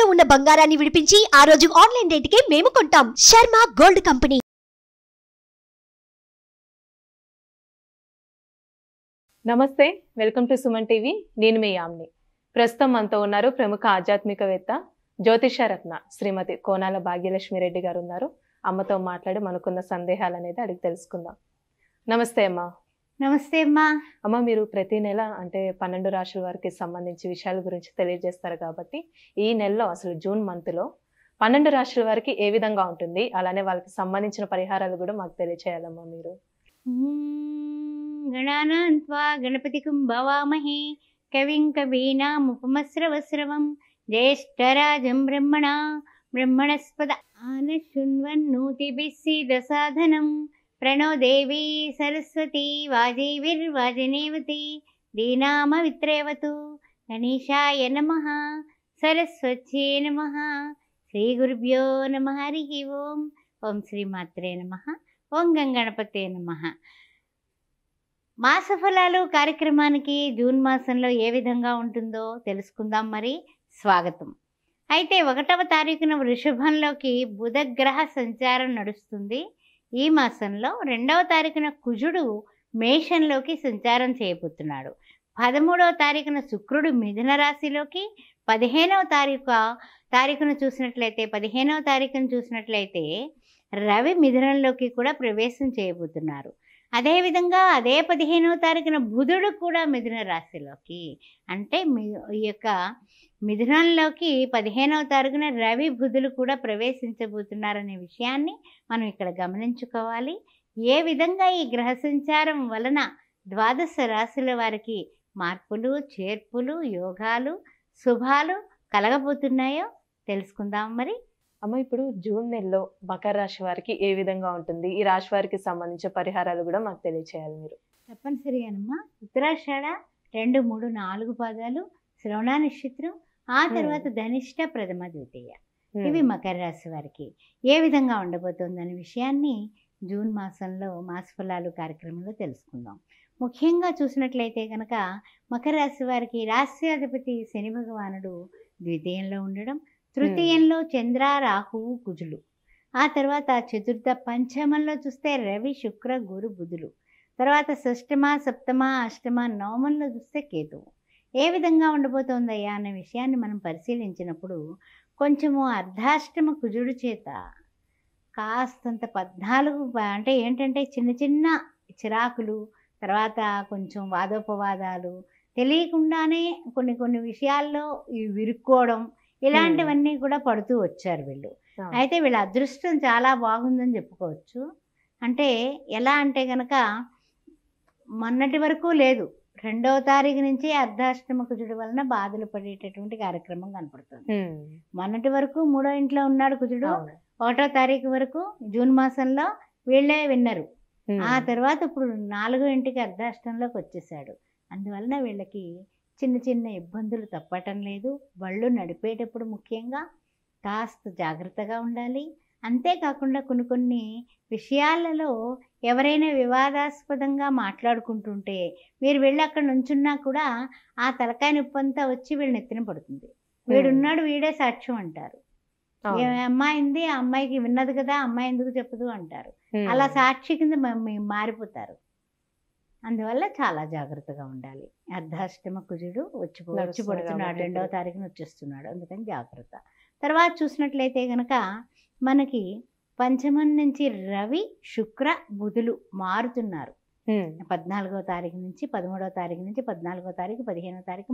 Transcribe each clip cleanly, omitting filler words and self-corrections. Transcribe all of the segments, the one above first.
తాకట్టులో ఉన్న బంగారాన్ని విడిపించి ఆ రోజు ఆన్లైన్ రేటుకే మేము కొంటాం. Sharma gold company. నమస్తే, వెల్కమ్ టు సుమన్ టీవీ. నేను మీ యామ్ని. ప్రస్తుతం మనతో ఉన్నారు ప్రముఖ ఆధ్యాత్మికవేత్త జ్యోతిషరత్న శ్రీమతి కోనాల భాగ్యలక్ష్మి రెడ్డి గారు ఉన్నారు. అమ్మతో మాట్లాడి మనకున్న సందేహాలు అనేది అడిగి తెలుసుకుందాం. నమస్తే అమ్మా. నమస్తే అమ్మా. అమ్మ, మీరు ప్రతి నెల అంటే 12 రాశుల వారికి సంబంధించి విషయాల గురించి తెలియజేస్తారు కాబట్టి ఈ నెలలో అసలు జూన్ మంత్లో 12 రాశుల వారికి ఏ విధంగా ఉంటుంది, అలానే వాళ్ళకి సంబంధించిన పరిహారాలు కూడా మాకు తెలియచేయాలమ్మా మీరు. గణానాం త్వా గణపతికం భవామహే కవిం కవీనాముపమస్రవస్రవం జ్యేష్ఠరాజం బ్రహ్మణస్పద ఆనశృణ్వన్నోతిభిः सीदसाधनं प्रणो देवी सरस्वती वाजैर्वाजनेवती दीनामवित्रेवतु गणेशाय नमः सरस्वत्यै नमः श्रीगुरुभ्यो नमः हरिः ओं ओं श्रीमात्रे नमः ఓం గణపతే నమః. మాసఫలాలు కార్యక్రమానికి జూన్ మాసంలో ఏ విధంగా ఉంటుందో తెలుసుకుందాం. మరి స్వాగతం. అయితే 1వ తారీఖున వృషభంలోకి బుధగ్రహ సంచారం నడుస్తుంది. ఈ మాసంలో 2వ తారీఖున కుజుడు మేషంలోకి సంచారం చేయబోతున్నాడు. 13వ తారీఖున శుక్రుడు మిథున రాశిలోకి, 15వ తారీఖున చూసినట్లయితే రవి మిథునంలోకి కూడా ప్రవేశం చేయబోతున్నారు. అదేవిధంగా అదే 15వ తారీఖున బుధుడు కూడా మిథున రాశిలోకి, అంటే ఈ యొక్క మిథునంలోకి 15వ తారీఖున రవి బుధులు కూడా ప్రవేశించబోతున్నారనే విషయాన్ని మనం ఇక్కడ గమనించుకోవాలి. ఏ విధంగా ఈ గ్రహ సంచారం వలన 12 రాశుల వారికి మార్పులు, చేర్పులు, యోగాలు, శుభాలు కలగబోతున్నాయో తెలుసుకుందాం. మరి అమ్మ, ఇప్పుడు జూన్ నెలలో మకర రాశి వారికి ఏ విధంగా ఉంటుంది, ఈ రాశి వారికి సంబంధించిన పరిహారాలు కూడా మాకు తెలియచేయాలి మీరు. తప్పనిసరిగానమ్మా. ఉత్తరాషాఢ 2, 3, 4 పాదాలు, శ్రవణ నక్షత్రం, ఆ తర్వాత ధనిష్ట, ప్రథమ, ద్వితీయ, ఇవి మకర రాశి వారికి ఏ విధంగా ఉండబోతోందనే విషయాన్ని జూన్ మాసంలో మాసఫలాలు కార్యక్రమంలో తెలుసుకుందాం. ముఖ్యంగా చూసినట్లయితే కనుక మకర రాశి వారికి రాశ్యాధిపతి శని భగవానుడు ద్వితీయంలో ఉండడం, తృతీయంలో చంద్ర, రాహువు, కుజులు, ఆ తర్వాత చతుర్థ, పంచమంలో చూస్తే రవి, శుక్ర, గురు, బుధులు, తర్వాత షష్టమ, సప్తమ, అష్టమ, నవమంలో చూస్తే కేతువు. ఏ విధంగా ఉండబోతోందయ్యా అనే విషయాన్ని మనం పరిశీలించినప్పుడు కొంచెము అర్ధాష్టమ కుజుడు చేత కాస్తంత 14 అంటే ఏంటంటే చిన్న చిన్న చిరాకులు, తర్వాత కొంచెం వాదోపవాదాలు, తెలియకుండానే కొన్ని విషయాల్లో విరుక్కోవడం, ఇలాంటివన్నీ కూడా పడుతూ వచ్చారు వీళ్ళు. అయితే వీళ్ళ అదృష్టం చాలా బాగుందని చెప్పుకోవచ్చు. అంటే ఎలా అంటే కనుక మొన్నటి వరకు లేదు, 2వ తారీఖు నుంచి అర్ధాష్టమ కుజుడు వలన బాధలు పడేటటువంటి కార్యక్రమం కనపడుతుంది. మొన్నటి వరకు 3వ ఇంట్లో ఉన్నాడు కుజుడు, 1వ తారీఖు వరకు జూన్ మాసంలో వీళ్ళే విన్నరు. ఆ తర్వాత ఇప్పుడు 4వ ఇంటికి అర్ధాష్టంలోకి వచ్చేసాడు. అందువలన వీళ్ళకి చిన్న చిన్న ఇబ్బందులు తప్పటం లేదు. బళ్ళు నడిపేటప్పుడు ముఖ్యంగా కాస్త జాగ్రత్తగా ఉండాలి. అంతేకాకుండా కొన్ని విషయాలలో ఎవరైనా వివాదాస్పదంగా మాట్లాడుకుంటుంటే మీరు వెళ్ళి అక్కడ నుంచున్నా కూడా ఆ తలకాయ నొప్పి అంతా వచ్చి వీళ్ళని ఎత్తిన పడుతుంది. వీడున్నాడు, వీడే సాక్ష్యం అంటారు. అమ్మాయింది, ఆ అమ్మాయికి విన్నది కదా, అమ్మాయి ఎందుకు చెప్పదు అంటారు. అలా సాక్షి కింద మారిపోతారు. అందువల్ల చాలా జాగ్రత్తగా ఉండాలి. అర్ధాష్టమ కుజుడు వచ్చి పడుతున్నాడు, 2వ తారీఖున వచ్చేస్తున్నాడు, అందుకని జాగ్రత్త. తర్వాత చూసినట్లయితే కనుక మనకి పంచమం నుంచి రవి, శుక్ర, బుధులు మారుతున్నారు. 14వ తారీఖు నుంచి 13వ తారీఖు నుంచి 14వ తారీఖు 15వ తారీఖు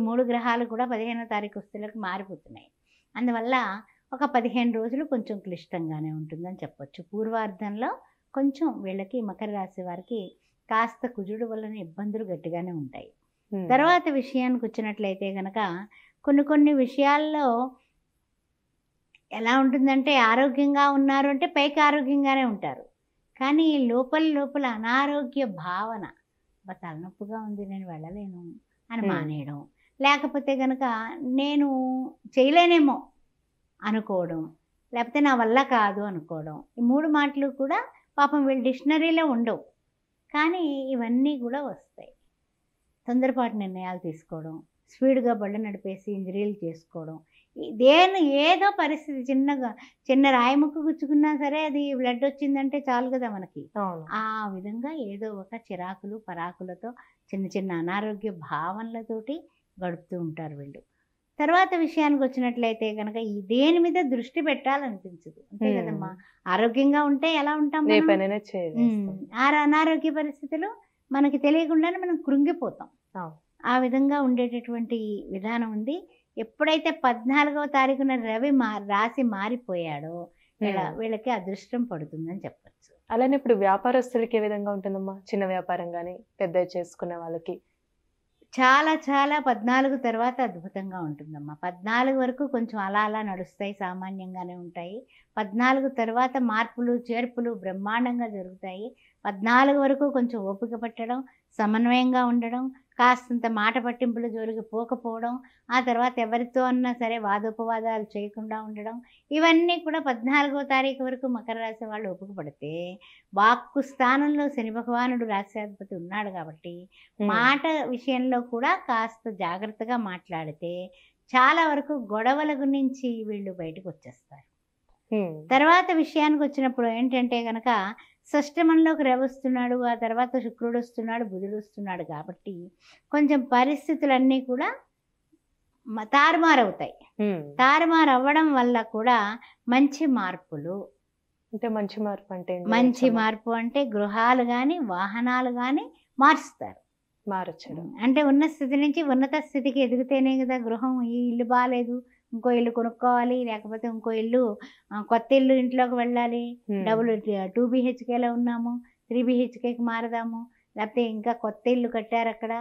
మూడు గ్రహాలు కూడా 15వ తారీఖు వస్తువులకు మారిపోతున్నాయి. అందువల్ల ఒక 15 రోజులు కొంచెం క్లిష్టంగానే ఉంటుందని చెప్పొచ్చు. పూర్వార్ధంలో కొంచెం వీళ్ళకి మకర రాశి వారికి కాస్త కుజుడు వలన ఇబ్బందులు గట్టిగానే ఉంటాయి. తర్వాత విషయానికి వచ్చినట్లయితే కనుక కొన్ని విషయాల్లో ఎలా ఉంటుందంటే ఆరోగ్యంగా ఉన్నారు అంటే పైకి ఆరోగ్యంగానే ఉంటారు, కానీ లోపల అనారోగ్య భావన, తలనొప్పిగా ఉంది, నేను వెళ్ళలేను అని మానేయడం, లేకపోతే కనుక నేను చేయలేనేమో అనుకోవడం, లేకపోతే నా వల్ల కాదు అనుకోవడం. ఈ 3 మాటలు కూడా పాపం వీళ్ళ డిక్షనరీలో ఉండవు, కానీ ఇవన్నీ కూడా వస్తాయి. తొందరపాటు నిర్ణయాలు తీసుకోవడం, స్పీడ్గా బళ్ళు నడిపేసి ఇంజరీలు చేసుకోవడం, ఏదో పరిస్థితి చిన్న రాయి ముక్క గుచ్చుకున్నా సరే అది బ్లడ్ వచ్చిందంటే చాలు కదా మనకి. ఆ విధంగా ఏదో ఒక చిరాకులు పరాకులతో చిన్న చిన్న అనారోగ్య భావనలతోటి గడుపుతూ ఉంటారు వీళ్ళు. తర్వాత విషయానికి వచ్చినట్లయితే కనుక దేని మీద దృష్టి పెట్టాలనిపించదు, అంతే కదమ్మా. ఆరోగ్యంగా ఉంటే ఎలా ఉంటాం, అనారోగ్య పరిస్థితులు మనకి తెలియకుండానే మనం కృంగిపోతాం. ఆ విధంగా ఉండేటటువంటి విధానం ఉంది. ఎప్పుడైతే 14వ తారీఖున రవి రాశి మారిపోయాడో వీళ్ళకి అదృష్టం పడుతుందని చెప్పచ్చు. అలానే ఇప్పుడు వ్యాపారస్తులకి ఏ విధంగా ఉంటుందమ్మా? చిన్న వ్యాపారం కానీ పెద్ద చేసుకునే వాళ్ళకి చాలా చాలా 14 తర్వాత అద్భుతంగా ఉంటుందమ్మా. 14 వరకు కొంచెం అలా అలా నడుస్తాయి, సామాన్యంగానే ఉంటాయి. 14 తర్వాత మార్పులు చేర్పులు బ్రహ్మాండంగా జరుగుతాయి. 14 వరకు కొంచెం ఓపిక పట్టడం, సమన్వయంగా ఉండడం, కాస్తంత మాట పట్టింపుల జోలికి పోకపోవడం, ఆ తర్వాత ఎవరితో అన్నా సరే వాదోపవాదాలు చేయకుండా ఉండడం, ఇవన్నీ కూడా 14వ తారీఖు వరకు మకర రాశి వాళ్ళు ఓపిక పడితే, వాక్కు స్థానంలో శని భగవానుడు రాశ్యాధిపతి ఉన్నాడు కాబట్టి మాట విషయంలో కూడా కాస్త జాగ్రత్తగా మాట్లాడితే చాలా వరకు గొడవల గురించి వీళ్ళు బయటకు వచ్చేస్తారు. తర్వాత విషయానికి వచ్చినప్పుడు ఏంటంటే కనుక షష్టమంలోకి రవి వస్తున్నాడు, ఆ తర్వాత శుక్రుడు వస్తున్నాడు, బుధుడు వస్తున్నాడు కాబట్టి కొంచెం పరిస్థితులన్నీ కూడా తారుమారవుతాయి. తారుమారు అవ్వడం వల్ల కూడా మంచి మార్పులు అంటే మంచి మార్పు అంటే గృహాలు కానీ వాహనాలు కానీ మారుస్తారు. మారొచ్చడం అంటే ఉన్న స్థితి నుంచి ఉన్నత స్థితికి ఎదిగితేనే కదా గృహం. ఈ ఇల్లు బాగాలేదు, ఇంకో ఇల్లు కొనుక్కోవాలి, లేకపోతే ఇంకో ఇల్లు కొత్త ఇల్లు ఇంట్లోకి వెళ్ళాలి, డబుల్ 2 BHKలో ఉన్నాము 3 BHKకి మారదాము, లేకపోతే ఇంకా కొత్త ఇల్లు కట్టారు అక్కడ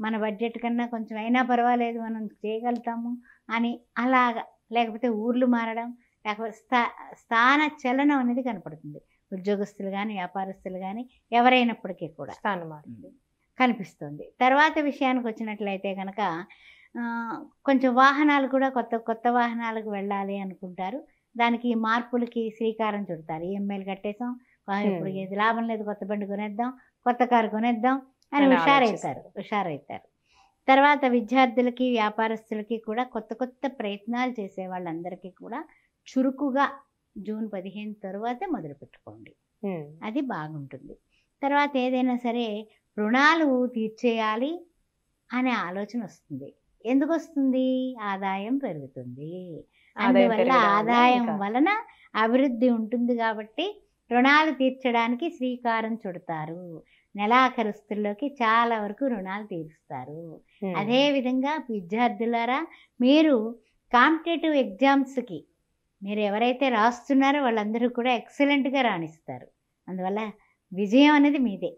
మన బడ్జెట్ కన్నా కొంచెం అయినా పర్వాలేదు మనం చేయగలుగుతాము అని అలాగా, లేకపోతే ఊర్లు మారడం, లేకపోతే స్థాన చలనం అనేది కనపడుతుంది. ఉద్యోగస్తులు కానీ వ్యాపారస్తులు కానీ ఎవరైనప్పటికీ కూడా స్థానం మారుతుంది కనిపిస్తుంది. తర్వాత విషయానికి వచ్చినట్లయితే కనుక కొంచెం వాహనాలు కూడా కొత్త వాహనాలకు వెళ్ళాలి అనుకుంటారు. దానికి మార్పులకి శ్రీకారం చుడతారు. ఈఎంఐలు కట్టేసాం, ఇప్పుడు ఏది లాభం లేదు, కొత్త బండి కొనేద్దాం, కొత్త కారు కొనేద్దాం అని హుషారవుతారు. తర్వాత విద్యార్థులకి వ్యాపారస్తులకి కూడా కొత్త ప్రయత్నాలు చేసే వాళ్ళందరికీ కూడా చురుకుగా జూన్ 15 తర్వాత మొదలు పెట్టుకోండి, అది బాగుంటుంది. తర్వాత ఏదైనా సరే రుణాలు తీర్చేయాలి అనే ఆలోచన వస్తుంది. ఎందుకు వస్తుంది? ఆదాయం పెరుగుతుంది. అందువల్ల ఆదాయం వలన అభివృద్ధి ఉంటుంది కాబట్టి రుణాలు తీర్చడానికి శ్రీకారం చుడతారు. నెలాఖరుస్తుల్లోకి చాలా వరకు రుణాలు తీరుస్తారు. అదేవిధంగా విద్యార్థులారా, మీరు కాంపిటేటివ్ ఎగ్జామ్స్కి మీరు ఎవరైతే రాస్తున్నారో వాళ్ళందరూ కూడా ఎక్సలెంట్గా రాణిస్తారు. అందువల్ల విజయం అనేది మీదే.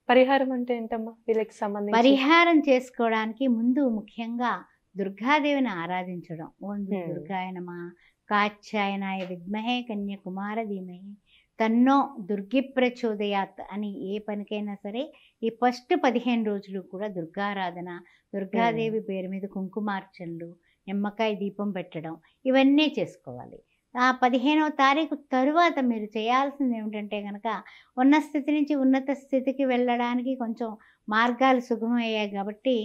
పరిహారం అంటే ఏంటమ్మా వీళ్ళకి సంబంధించి? పరిహారం చేసుకోవడానికి ముందు ముఖ్యంగా దుర్గాదేవిని ఆరాధించడం. ఓం దుర్గాయ నమః, కాత్యాయనాయ విద్మహే కన్యాకుమార ధీమహి తన్నో దుర్గి ప్రచోదయాత్ అని ఏ పనికైనా సరే ఈ ఫస్ట్ 15 రోజులు కూడా దుర్గారాధన, దుర్గాదేవి పేరు మీద కుంకుమార్చనలు, నిమ్మకాయ దీపం పెట్టడం, ఇవన్నీ చేసుకోవాలి. ఆ 15వ తారీఖు తరువాత మీరు చేయాల్సింది ఏమిటంటే కనుక ఉన్న స్థితి నుంచి ఉన్నత స్థితికి వెళ్ళడానికి కొంచెం మార్గాలు సుగమయ్యాయి కాబట్టి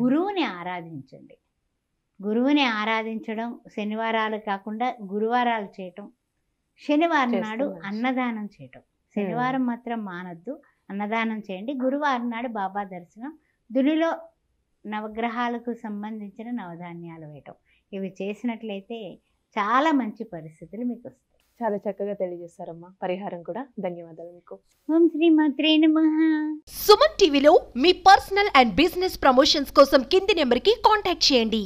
గురువుని ఆరాధించండి. గురువుని ఆరాధించడం శనివారాలు కాకుండా గురువారాలు చేయటం, శనివారం నాడు అన్నదానం చేయటం. శనివారం మాత్రం మానద్దు, అన్నదానం చేయండి. గురువారం నాడు బాబా దర్శనం, దునిలో నవగ్రహాలకు సంబంధించిన నవధాన్యాలు వేయటం, ఇవి చేసినట్లయితే చాలా మంచి పరిస్థితులు మీకు వస్తాయి. చాలా చక్కగా తెలియజేశారమ్మా. పరిహారం కూడా ధన్యవాదాలు మీకు. ఓం శ్రీ మాత్రే నమః. సుమన్ టీవీలో మీ పర్సనల్ అండ్ బిజినెస్ ప్రమోషన్స్ కోసం కింది నెంబర్కి కాంటాక్ట్ చేయండి.